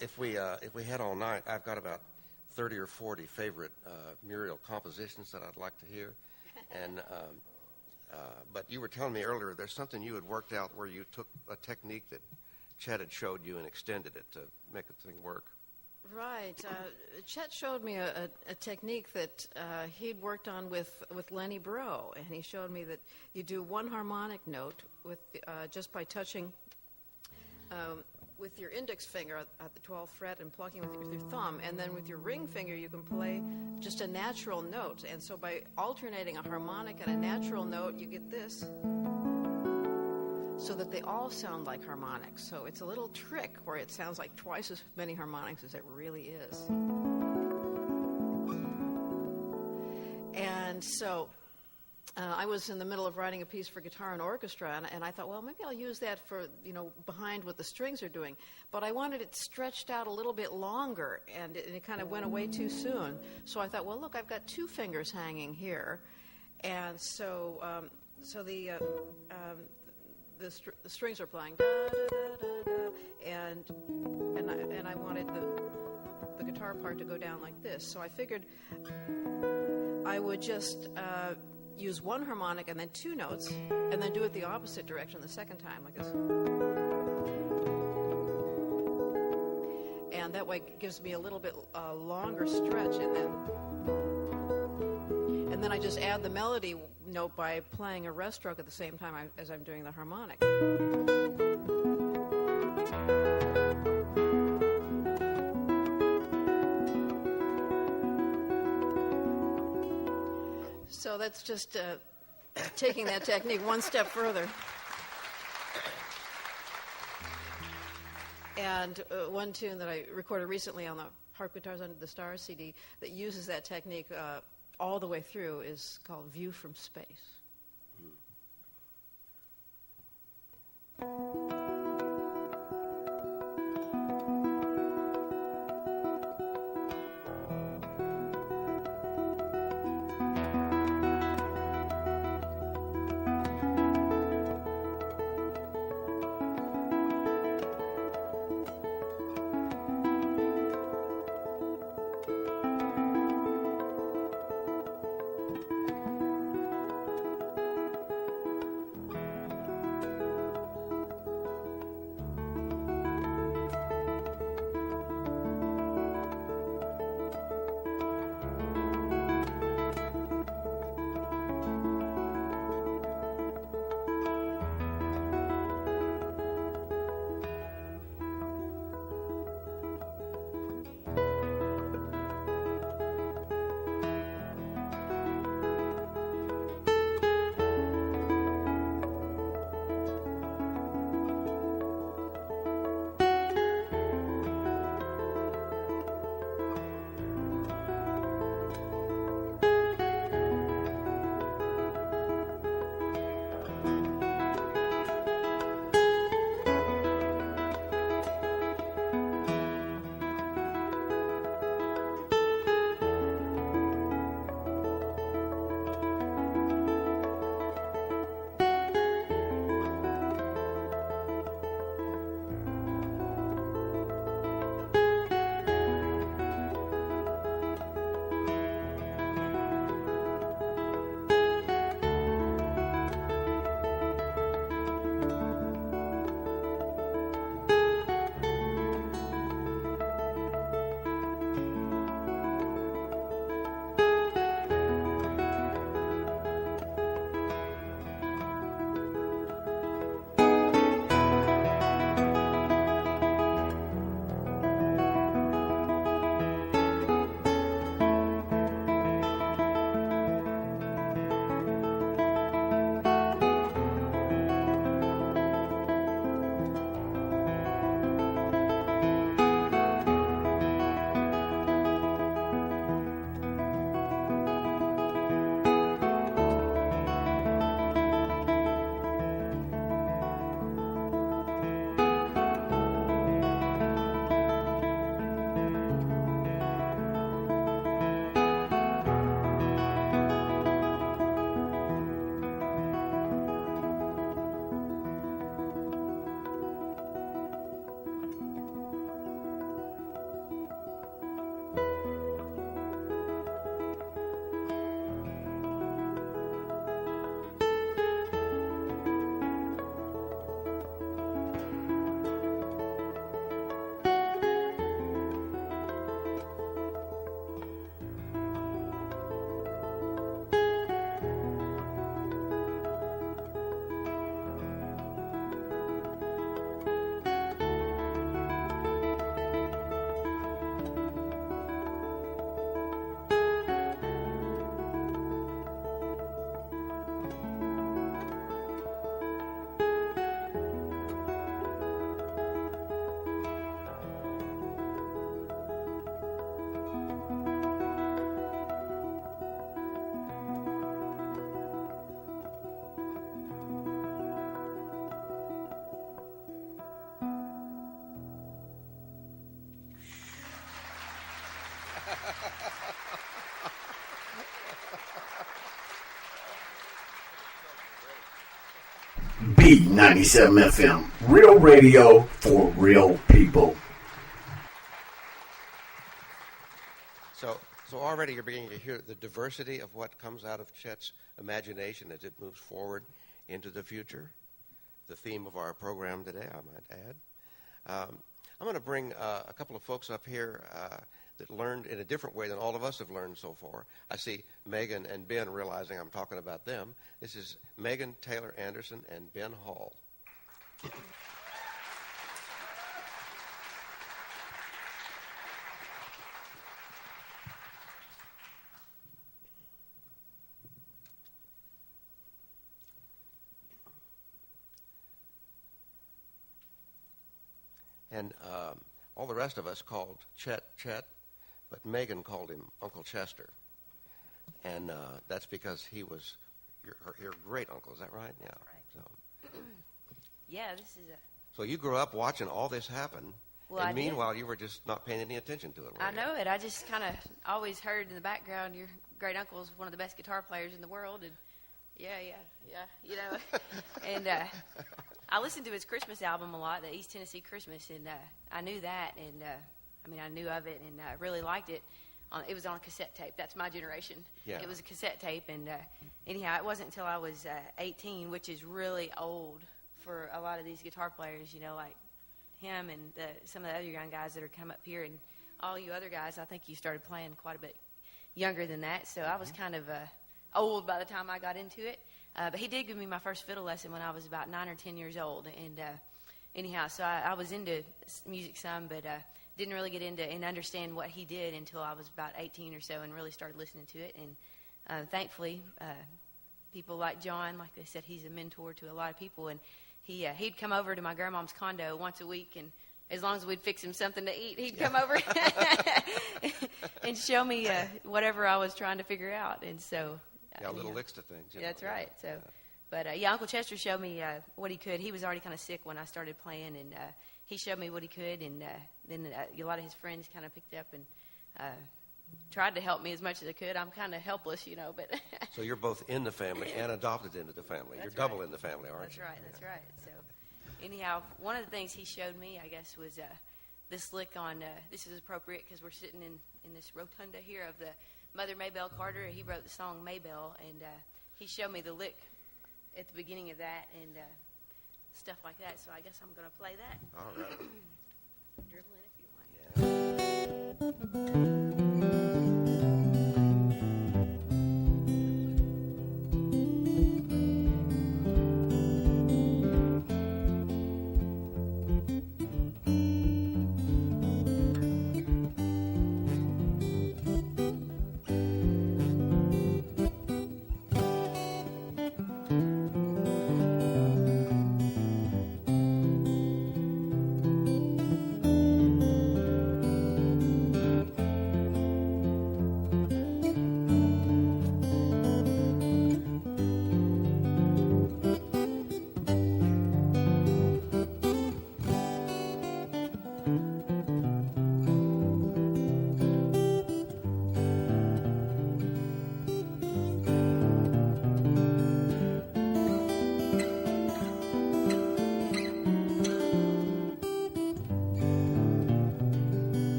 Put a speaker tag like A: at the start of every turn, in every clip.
A: If we had all night, I've got about 30 or 40 favorite Muriel compositions that I'd like to hear. And but you were telling me earlier there's something you had worked out where you took a technique that Chet had showed you and extended it to make the thing work.
B: Right. Chet showed me a technique that he'd worked on with Lenny Breau, and he showed me that you do one harmonic note with just by touching with your index finger at the 12th fret and plucking with your thumb, and then with your ring finger you can play just a natural note. And so by alternating a harmonic and a natural note, you get this, so that they all sound like harmonics. So it's a little trick where it sounds like twice as many harmonics as it really is. And so I was in the middle of writing a piece for guitar and orchestra, and I thought, well, maybe I'll use that for, behind what the strings are doing. But I wanted it stretched out a little bit longer, and it kind of went away too soon. So I thought, well, look, I've got two fingers hanging here. And so the strings are playing, da, da, da, da, da, and I wanted the guitar part to go down like this. So I figured I would just use one harmonic and then two notes, and then do it the opposite direction the second time, like this. And that way it gives me a little bit longer stretch, and then I just add the melody note by playing a rest stroke at the same time as I'm doing the harmonic. So that's just taking that technique one step further. And one tune that I recorded recently on the Harp Guitars Under the Stars CD that uses that technique all the way through is called View from Space.
C: B97 FM, real radio for real people.
A: So already you're beginning to hear the diversity of what comes out of Chet's imagination as it moves forward into the future. The theme of our program today, I might add. I'm going to bring a couple of folks up here that learned in a different way than all of us have learned so far. I see Megan and Ben realizing I'm talking about them. This is Megan Taylor Anderson and Ben Hall. And all the rest of us called Chet, but Megan called him Uncle Chester. And that's because he was your great uncle. Is that right? Yeah.
D: Right.
A: So.
D: Yeah, this is a...
A: So you grew up watching all this happen,
D: Well,
A: and
D: I did.
A: meanwhile you were just not paying any attention to it.
D: I know it. I just kind of always heard in the background your great uncle is one of the best guitar players in the world, and yeah, you know. And I listened to his Christmas album a lot, the East Tennessee Christmas, and I knew that, and I knew of it, and I really liked it. It was on a cassette tape. That's my generation.
A: Yeah.
D: It was a cassette tape, and anyhow, it wasn't until I was 18, which is really old for a lot of these guitar players, you know, like him and some of the other young guys that are come up here, and all you other guys. I think you started playing quite a bit younger than that, so I was kind of old by the time I got into it. But he did give me my first fiddle lesson when I was about 9 or 10 years old, and anyhow, so I was into music some, but didn't really get into and understand what he did until I was about 18 or so, and really started listening to it. And thankfully, people like John, like they said, he's a mentor to a lot of people, and he'd come over to my grandmom's condo once a week, and as long as we'd fix him something to eat, he'd come over and show me whatever I was trying to figure out. And so,
A: little licks to things.
D: That's right. So, but Uncle Chester showed me what he could. He was already kind of sick when I started playing, and he showed me what he could. And then a lot of his friends kind of picked up and tried to help me as much as I could. I'm kind of helpless, you know. But
A: So you're both in the family and adopted into the family.
D: That's
A: you're double
D: right.
A: in the family, aren't
D: That's
A: you?
D: right. That's right. So, anyhow, one of the things he showed me, I guess, was this lick on. This is appropriate because we're sitting in this rotunda here of the Mother Maybelle Carter. He wrote the song Maybelle, and he showed me the lick at the beginning of that and stuff like that. So I guess I'm going to play that.
A: All right.
D: Dribble in if you want.
A: Yeah.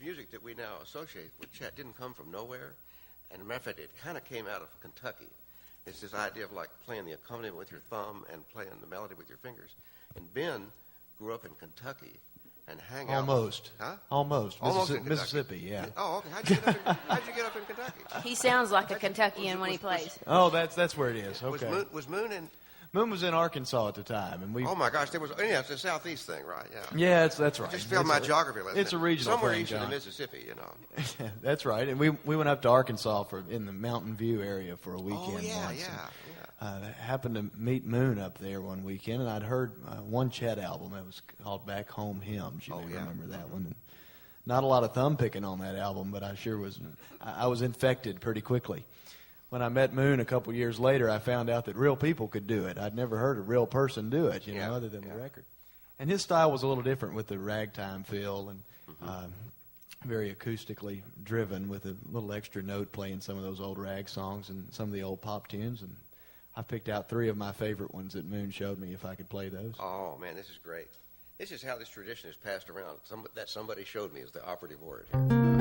A: music that we now associate with Chet didn't come from nowhere. And as a matter of fact, it kind of came out of Kentucky. It's this idea of like playing the accompaniment with your thumb and playing the melody with your fingers. And Ben grew up in Kentucky and hung out.
E: Almost.
A: Huh?
E: Almost.
A: Almost in
E: Mississippi, yeah.
A: Oh, okay. How'd you get up in Kentucky?
D: He sounds like a Kentuckian when he plays.
E: Oh, that's where it is. Okay.
A: Was Moon in?
E: Moon was in Arkansas at the time, and we.
A: Oh my gosh, there was. Yeah, it's a southeast thing, right? Yeah.
E: Yeah, that's right.
A: Just failed my geography lesson.
E: It's a regional
A: somewhere
E: thing,
A: east of the
E: John.
A: Mississippi, you know.
E: That's right, and we went up to Arkansas in the Mountain View area for a weekend.
A: Oh yeah,
E: once,
A: yeah.
E: and, happened to meet Moon up there one weekend, and I'd heard one Chet album. It was called Back Home Hymns. You may remember that one. And not a lot of thumb picking on that album, but I sure was. I was infected pretty quickly. When I met Moon a couple years later, I found out that real people could do it. I'd never heard a real person do it, you know, other than the record. And his style was a little different with the ragtime feel and very acoustically driven with a little extra note playing some of those old rag songs and some of the old pop tunes. And I picked out 3 of my favorite ones that Moon showed me if I could play those.
A: Oh, man, this is great. This is how this tradition is passed around. That somebody showed me is the operative word here.